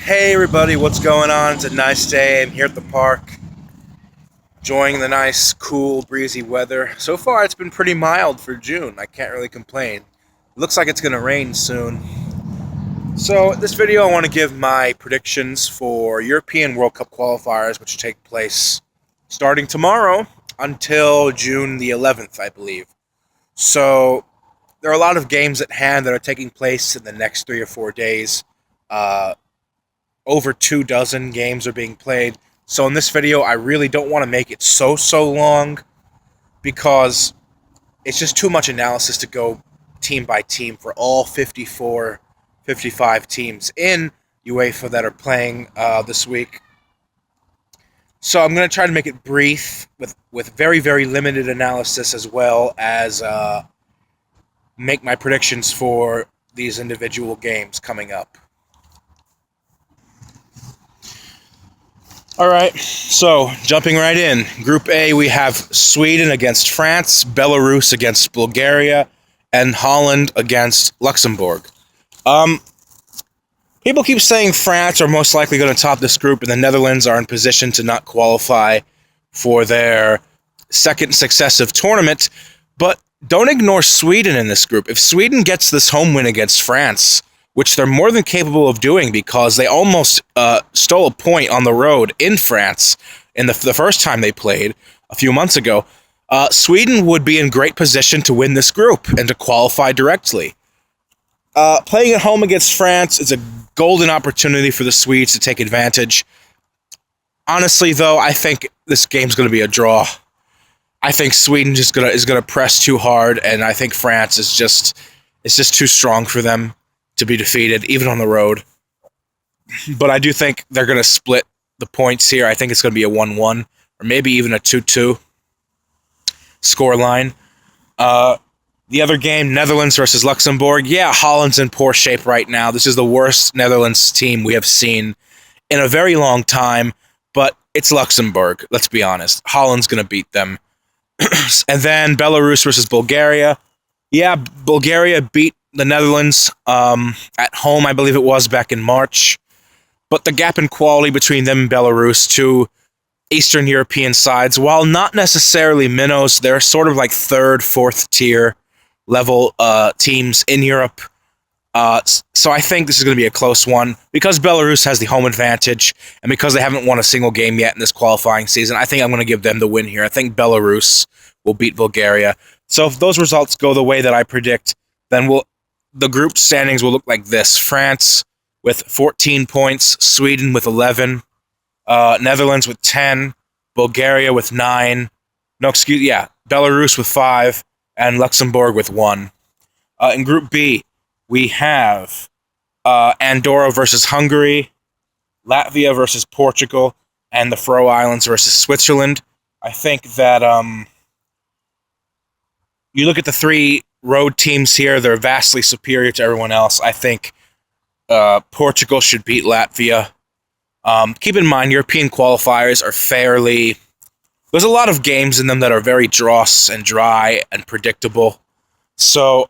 Hey everybody, what's going on? It's a nice day. I'm here at the park, enjoying the nice, cool, breezy weather. So far, it's been pretty mild for June. I can't really complain. Looks like it's going to rain soon. So, this video, I want to give my predictions for European World Cup qualifiers, which take place starting tomorrow until June the 11th, I believe. So, there are a lot of games at hand that are taking place in the next 3 or 4 days. Over 2 dozen games are being played. So in this video, I really don't want to make it so long because it's just too much analysis to go team by team for all 54, 55 teams in UEFA that are playing this week. So I'm going to try to make it brief with very limited analysis, as well as make my predictions for these individual games coming up. All right, so jumping right in. Group A, we have Sweden against France, Belarus against Bulgaria, and Holland against Luxembourg. People keep saying France are most likely going to top this group, and the Netherlands are in position to not qualify for their second successive tournament. But don't ignore Sweden in this group. If Sweden gets this home win against France, which they're more than capable of doing because they almost stole a point on the road in France in the first time they played a few months ago, Sweden would be in great position to win this group and to qualify directly. Playing at home against France is a golden opportunity for the Swedes to take advantage. Honestly, though, I think this game's going to be a draw. I think Sweden is going to press too hard, and I think France is just too strong for them to be defeated, even on the road. But I do think they're going to split the points here. I think it's going to be a 1-1, or maybe even a 2-2 scoreline. The other game, Netherlands versus Luxembourg. Yeah, Holland's in poor shape right now. This is the worst Netherlands team we have seen in a very long time, but it's Luxembourg, let's be honest. Holland's going to beat them. And then Belarus versus Bulgaria. Yeah, Bulgaria beat the Netherlands at home, I believe it was, back in March. But the gap in quality between them and Belarus, two Eastern European sides, while not necessarily minnows, they're sort of like third, fourth tier level teams in Europe. So I think this is going to be a close one. Because Belarus has the home advantage, and because they haven't won a single game yet in this qualifying season, I think I'm going to give them the win here. I think Belarus will beat Bulgaria. So if those results go the way that I predict, then the group standings will look like this. France with 14 points, Sweden with 11, Netherlands with 10, Bulgaria with 9, Belarus with 5, and Luxembourg with 1. In Group B, we have Andorra versus Hungary, Latvia versus Portugal, and the Faroe Islands versus Switzerland. I think that you look at the three road teams here, they're vastly superior to everyone else. I think Portugal should beat Latvia. Keep in mind, European qualifiers are fairly... There's a lot of games in them that are very dross and dry and predictable. So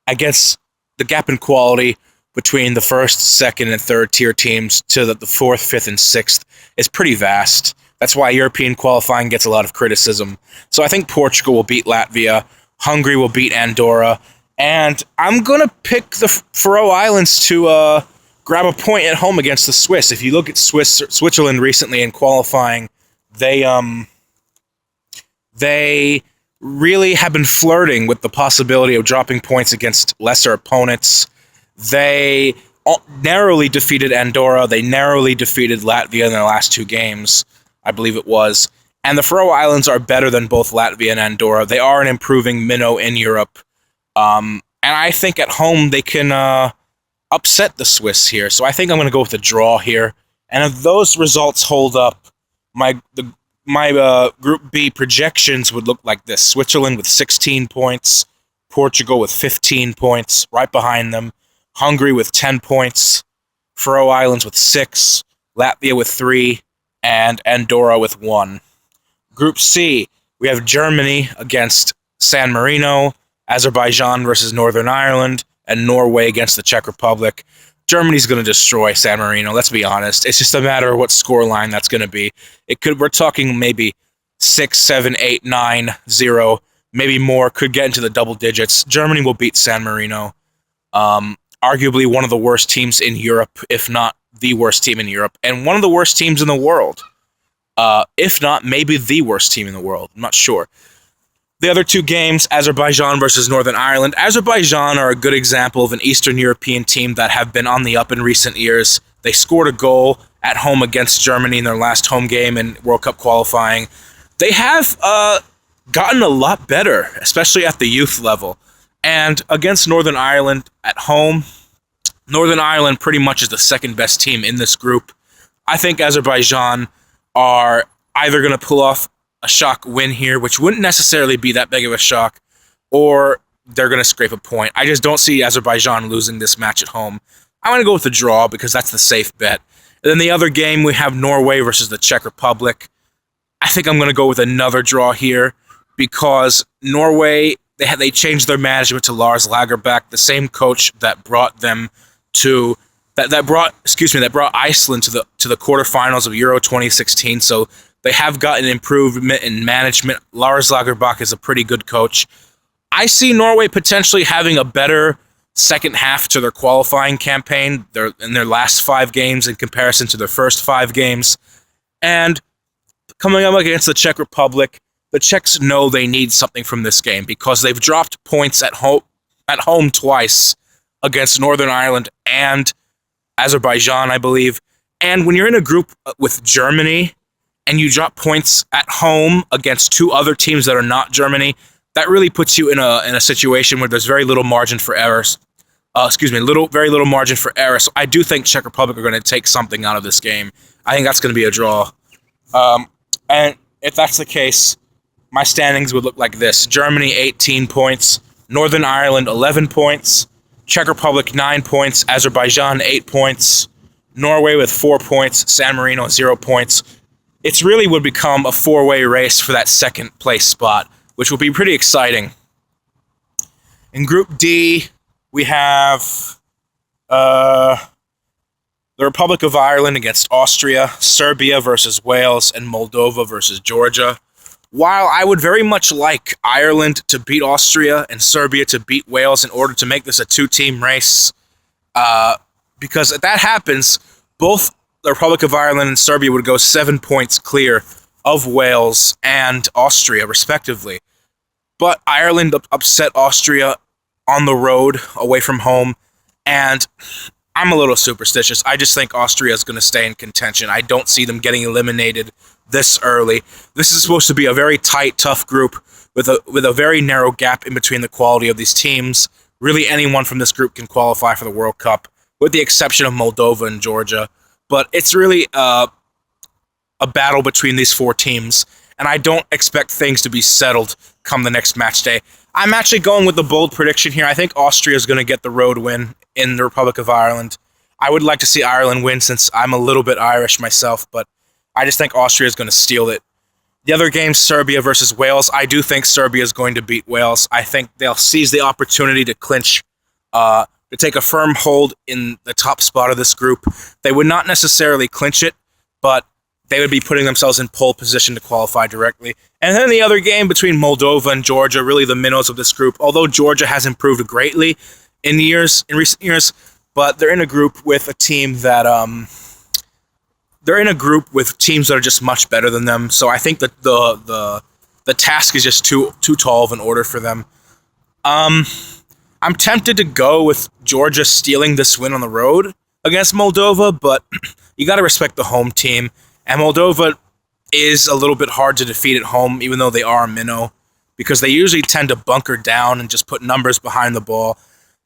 I guess the gap in quality between the first, second, and third tier teams to the fourth, fifth, and sixth is pretty vast. That's why European qualifying gets a lot of criticism. So I think Portugal will beat Latvia. Hungary will beat Andorra, and I'm going to pick the Faroe Islands to grab a point at home against the Swiss. If you look at Switzerland recently in qualifying, they really have been flirting with the possibility of dropping points against lesser opponents. They narrowly defeated Andorra. They narrowly defeated Latvia in their last two games, I believe it was. And the Faroe Islands are better than both Latvia and Andorra. They are an improving minnow in Europe. And I think at home they can upset the Swiss here. So I think I'm going to go with a draw here. And if those results hold up, my Group B projections would look like this. Switzerland with 16 points. Portugal with 15 points, right behind them. Hungary with 10 points. Faroe Islands with 6. Latvia with 3. And Andorra with 1. Group C, we have Germany against San Marino, Azerbaijan versus Northern Ireland, and Norway against the Czech Republic. Germany's going to destroy San Marino. Let's be honest. It's just a matter of what scoreline that's going to be. We're talking maybe 6, 7, 8, 9, 0, maybe more. Could get into the double digits. Germany will beat San Marino. Arguably one of the worst teams in Europe, if not the worst team in Europe, and one of the worst teams in the world. If not, maybe the worst team in the world. I'm not sure. The other two games, Azerbaijan versus Northern Ireland. Azerbaijan are a good example of an Eastern European team that have been on the up in recent years. They scored a goal at home against Germany in their last home game in World Cup qualifying. They have gotten a lot better, especially at the youth level. And against Northern Ireland at home, Northern Ireland pretty much is the second best team in this group. I think Azerbaijan are either going to pull off a shock win here, which wouldn't necessarily be that big of a shock, or they're going to scrape a point. I just don't see Azerbaijan losing this match at home. I'm going to go with the draw because that's the safe bet. And then the other game, we have Norway versus the Czech Republic. I think I'm going to go with another draw here because Norway, they changed their management to Lars Lagerbäck, the same coach that brought them to that brought Iceland to the quarterfinals of Euro 2016. So they have gotten improvement in management. Lars Lagerbäck is a pretty good coach. I see Norway potentially having a better second half to their qualifying campaign in their last 5 games in comparison to their first 5 games. And coming up against the Czech Republic, the Czechs know they need something from this game because they've dropped points at home twice against Northern Ireland and Azerbaijan, I believe. And when you're in a group with Germany and you drop points at home against 2 other teams that are not Germany, that really puts you in a situation where there's very little margin for errors. Very little margin for error. So I do think Czech Republic are going to take something out of this game. I think that's going to be a draw. And if that's the case, my standings would look like this. Germany, 18 points. Northern Ireland, 11 points. Czech Republic, 9 points. Azerbaijan, 8 points. Norway with 4 points. San Marino, 0 points. It really would become a 4-way race for that second place spot, which will be pretty exciting. In Group D, we have the Republic of Ireland against Austria, Serbia versus Wales, and Moldova versus Georgia. While I would very much like Ireland to beat Austria and Serbia to beat Wales in order to make this a 2-team race, because if that happens, both the Republic of Ireland and Serbia would go 7 points clear of Wales and Austria, respectively. But Ireland upset Austria on the road, away from home, and I'm a little superstitious. I just think Austria is going to stay in contention. I don't see them getting eliminated this early. This is supposed to be a very tight, tough group with a very narrow gap in between the quality of these teams. Really, anyone from this group can qualify for the World Cup, with the exception of Moldova and Georgia. But it's really a battle between these 4 teams, and I don't expect things to be settled come the next match day. I'm actually going with the bold prediction here. I think Austria is going to get the road win in the Republic of Ireland. I would like to see Ireland win since I'm a little bit Irish myself, but I just think Austria is going to steal it. The other game, Serbia versus Wales. I do think Serbia is going to beat Wales. I think they'll seize the opportunity to clinch, to take a firm hold in the top spot of this group. They would not necessarily clinch it, but they would be putting themselves in pole position to qualify directly. And then the other game between Moldova and Georgia, really the minnows of this group. Although Georgia has improved greatly in recent years, but they're in a group with a team that teams that are just much better than them. So I think that the task is just too tall of an order for them. I'm tempted to go with Georgia stealing this win on the road against Moldova, but you got to respect the home team. And Moldova is a little bit hard to defeat at home, even though they are a minnow, because they usually tend to bunker down and just put numbers behind the ball.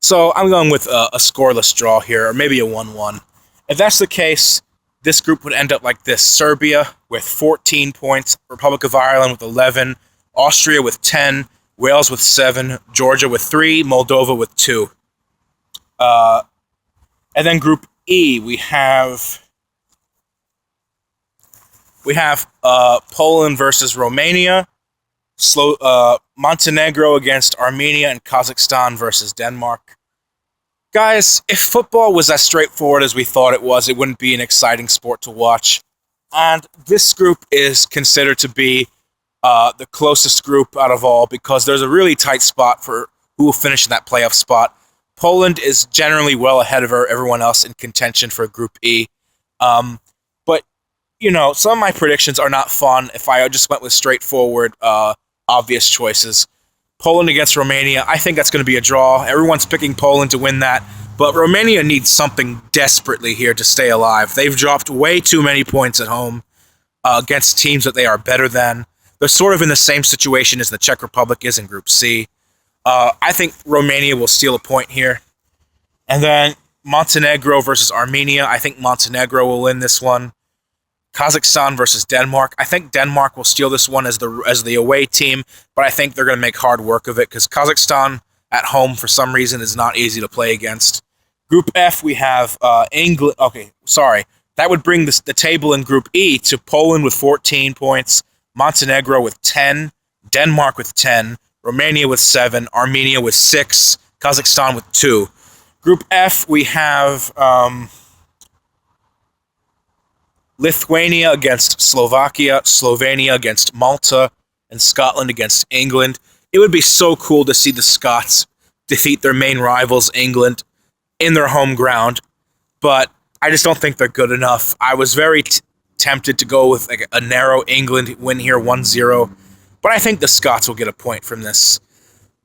So I'm going with a scoreless draw here, or maybe a 1-1. If that's the case, this group would end up like this. Serbia with 14 points, Republic of Ireland with 11, Austria with 10, Wales with 7, Georgia with 3, Moldova with 2. And then Group E, we have Poland versus Romania, Montenegro against Armenia, and Kazakhstan versus Denmark. Guys, if football was as straightforward as we thought it was, it wouldn't be an exciting sport to watch. And this group is considered to be the closest group out of all because there's a really tight spot for who will finish in that playoff spot. Poland is generally well ahead of everyone else in contention for Group E. But, some of my predictions are not fun if I just went with straightforward, obvious choices. Poland against Romania, I think that's going to be a draw. Everyone's picking Poland to win that, but Romania needs something desperately here to stay alive. They've dropped way too many points at home against teams that they are better than. They're sort of in the same situation as the Czech Republic is in Group C. I think Romania will steal a point here. And then Montenegro versus Armenia. I think Montenegro will win this one. Kazakhstan versus Denmark. I think Denmark will steal this one as the away team, but I think they're going to make hard work of it because Kazakhstan at home for some reason is not easy to play against. Group F, we have England. Okay, sorry. That would bring the table in Group E to Poland with 14 points, Montenegro with 10, Denmark with 10, Romania with 7, Armenia with 6, Kazakhstan with 2. Group F, we have Lithuania against Slovakia, Slovenia against Malta, and Scotland against England. It would be so cool to see the Scots defeat their main rivals, England, in their home ground, but I just don't think they're good enough. I was very tempted to go with a narrow England win here, 1-0, but I think the Scots will get a point from this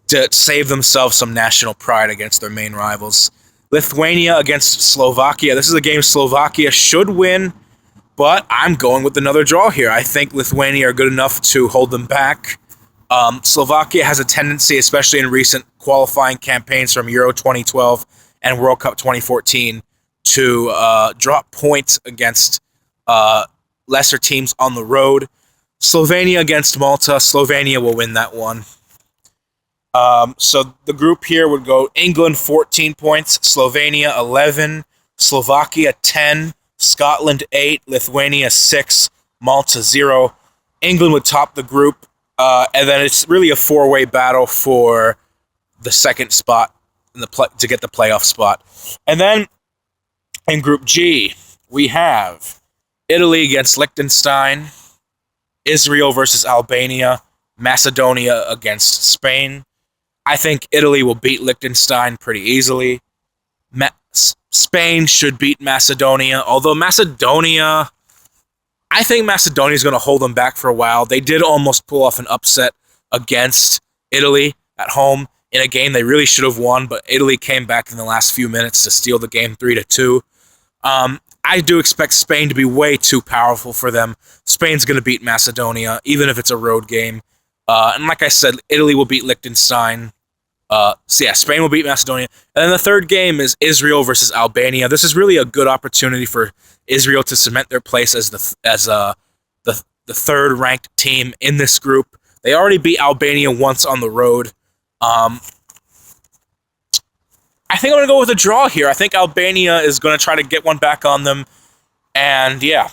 to save themselves some national pride against their main rivals. Lithuania against Slovakia. This is a game Slovakia should win, but I'm going with another draw here. I think Lithuania are good enough to hold them back. Slovakia has a tendency, especially in recent qualifying campaigns from Euro 2012 and World Cup 2014, to drop points against lesser teams on the road. Slovenia against Malta. Slovenia will win that one. So the group here would go England 14 points, Slovenia 11, Slovakia 10, Scotland 8, Lithuania 6, Malta 0. England would top the group, and then it's really a four-way battle for the second spot to get the playoff spot. And then in Group G, we have Italy against Liechtenstein, Israel versus Albania, Macedonia against Spain. I think Italy will beat Liechtenstein pretty easily. Spain should beat Macedonia, although I think Macedonia is going to hold them back for a while. They did almost pull off an upset against Italy at home in a game they really should have won, but Italy came back in the last few minutes to steal the game 3-2. I do expect Spain to be way too powerful for them. Spain's going to beat Macedonia, even if it's a road game. And like I said, Italy will beat Liechtenstein. Spain will beat Macedonia. And then the third game is Israel versus Albania. This is really a good opportunity for Israel to cement their place as the third-ranked team in this group. They already beat Albania once on the road. I think I'm going to go with a draw here. I think Albania is going to try to get one back on them. And yeah,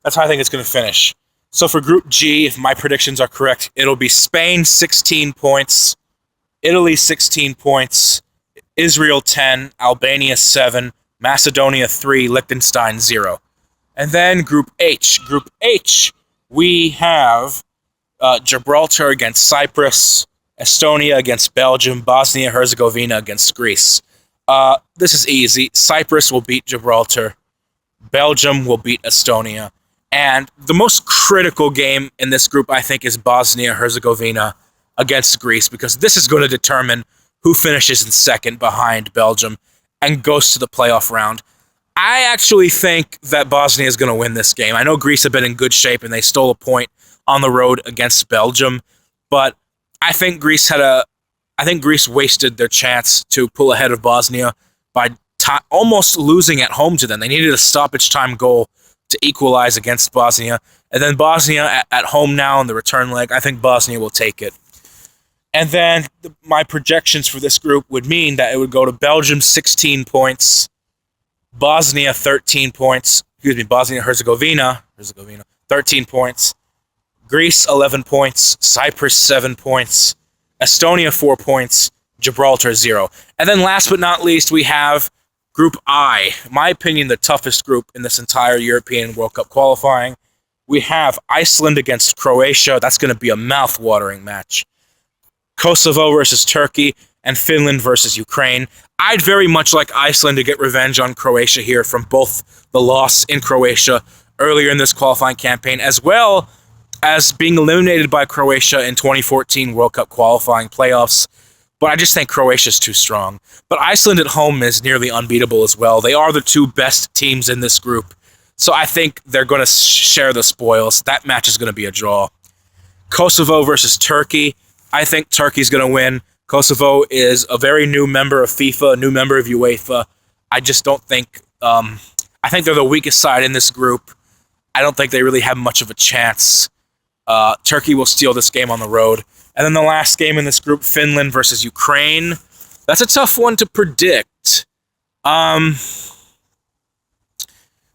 that's how I think it's going to finish. So for Group G, if my predictions are correct, it'll be Spain 16 points, Italy 16 points, Israel 10, Albania 7, Macedonia 3, Liechtenstein 0. And then Group H. Group H, we have Gibraltar against Cyprus, Estonia against Belgium, Bosnia-Herzegovina against Greece. This is easy. Cyprus will beat Gibraltar. Belgium will beat Estonia. And the most critical game in this group, I think, is Bosnia-Herzegovina against Greece, because this is going to determine who finishes in second behind Belgium and goes to the playoff round. I actually think that Bosnia is going to win this game. I know Greece have been in good shape and they stole a point on the road against Belgium, but I think Greece wasted their chance to pull ahead of Bosnia by almost losing at home to them. They needed a stoppage time goal to equalize against Bosnia. And then Bosnia at home now in the return leg, I think Bosnia will take it. And then my projections for this group would mean that it would go to Belgium 16 points, Bosnia 13 points, Bosnia-Herzegovina 13 points, Greece 11 points, Cyprus 7 points, Estonia 4 points, Gibraltar 0. And then last but not least, we have Group I. In my opinion, the toughest group in this entire European World Cup qualifying. We have Iceland against Croatia. That's going to be a mouth-watering match. Kosovo versus Turkey, and Finland versus Ukraine. I'd very much like Iceland to get revenge on Croatia here from both the loss in Croatia earlier in this qualifying campaign, as well as being eliminated by Croatia in 2014 World Cup qualifying playoffs. But I just think Croatia's too strong. But Iceland at home is nearly unbeatable as well. They are the two best teams in this group. So I think they're going to share the spoils. That match is going to be a draw. Kosovo versus Turkey. I think Turkey's going to win. Kosovo is a very new member of FIFA, a new member of UEFA. I just don't think... I think they're the weakest side in this group. I don't think they really have much of a chance. Turkey will steal this game on the road. And then the last game in this group, Finland versus Ukraine. That's a tough one to predict.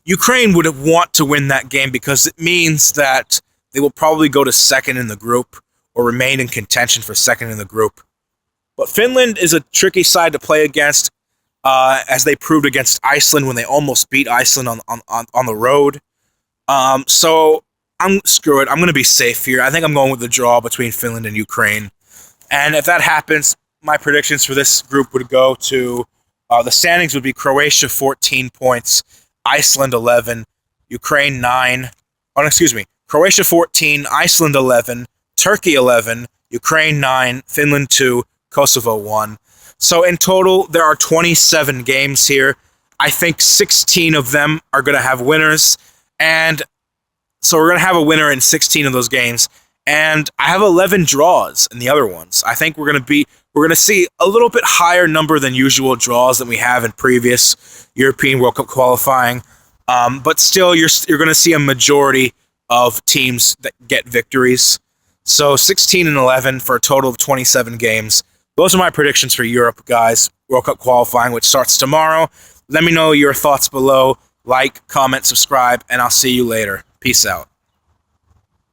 Ukraine would want to win that game because it means that they will probably go to second in the group or remain in contention for second in the group. But Finland is a tricky side to play against, as they proved against Iceland when they almost beat Iceland on the road. So screw it. I'm going to be safe here. I think I'm going with the draw between Finland and Ukraine. And if that happens, my predictions for this group would go to the standings would be Croatia 14 points, Iceland 11, Ukraine 9. Oh, excuse me. Croatia 14, Iceland 11, Turkey 11, Ukraine 9, Finland 2, Kosovo 1. So in total, there are 27 games here. I think 16 of them are going to have winners. And so we're going to have a winner in 16 of those games. And I have 11 draws in the other ones. I think we're going to see a little bit higher number than usual draws than we have in previous European World Cup qualifying. But still, you're going to see a majority of teams that get victories. So 16 and 11 for a total of 27 games. Those are my predictions for Europe, guys. World Cup qualifying, which starts tomorrow. Let me know your thoughts below. Like, comment, subscribe, and I'll see you later. Peace out.